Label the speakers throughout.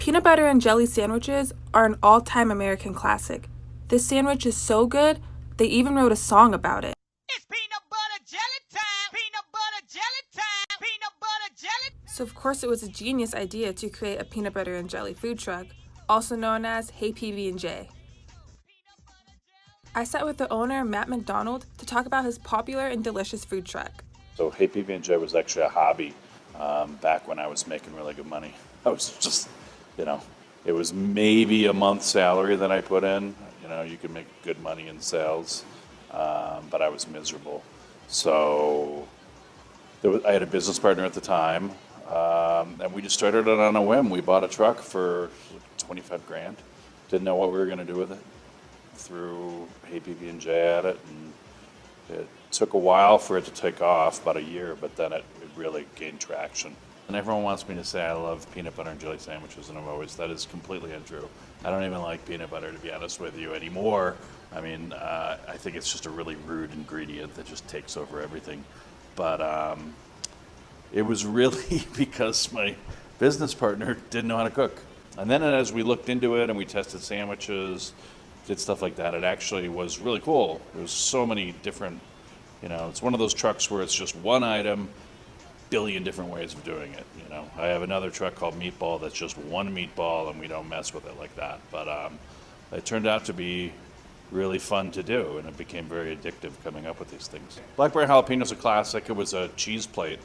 Speaker 1: Peanut butter and jelly sandwiches are an all-time American classic. This sandwich is so good, they even wrote a song about it.
Speaker 2: It's peanut butter jelly time. Peanut butter jelly time. Peanut butter jelly.
Speaker 1: So of course it was a genius idea to create a peanut butter and jelly food truck, also known as Hey PB&J. I sat with the owner, McDonald, to talk about his popular and delicious food truck.
Speaker 3: So Hey PB&J was actually a hobby back when I was making really good money. I was just, it was maybe a month's salary that I put in. You could make good money in sales, but I was miserable. So I had a business partner at the time, and we just started it on a whim. We bought a truck for 25 grand. Didn't know what we were going to do with it. Threw Hey PB&J at it, and it took a while for it to take off, about a year, but then it really gained traction. And everyone wants me to say I love peanut butter and jelly sandwiches, and that is completely untrue. I don't even like peanut butter, to be honest with you, anymore. I mean, I think it's just a really rude ingredient that just takes over everything. But it was really because my business partner didn't know how to cook. And then as we looked into it and we tested sandwiches, did stuff like that, it actually was really cool. There was so many different, it's one of those trucks where it's just one item, billion different ways of doing it. I have another truck called Meatball that's just one meatball, and we don't mess with it like that. But it turned out to be really fun to do, and it became very addictive coming up with these things. Blackberry jalapeno is a classic. It was a cheese plate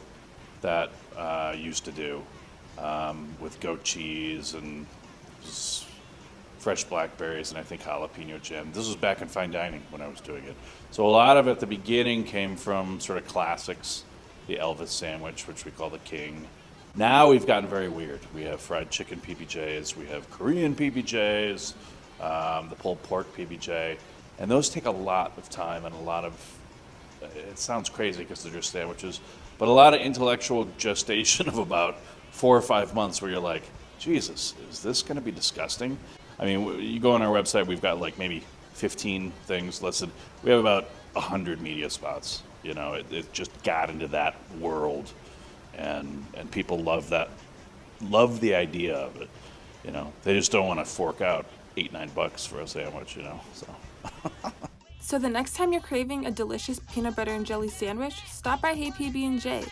Speaker 3: that I used to do with goat cheese and fresh blackberries and I think jalapeno jam. This was back in fine dining when I was doing it. So a lot of it at the beginning came from sort of classics. The Elvis sandwich, which we call the king. Now we've gotten very weird. We have fried chicken PBJs, we have Korean PBJs, the pulled pork PBJ, and those take a lot of time and it sounds crazy because they're just sandwiches, but a lot of intellectual gestation of about 4 or 5 months where you're like, Jesus, is this going to be disgusting? I mean, you go on our website, we've got like maybe 15 things listed. We have about 100 media spots. It just got into that world, and people love the idea of it. They just don't want to fork out $8-9 for a sandwich. So.
Speaker 1: So the next time you're craving a delicious peanut butter and jelly sandwich, stop by Hey PB&J.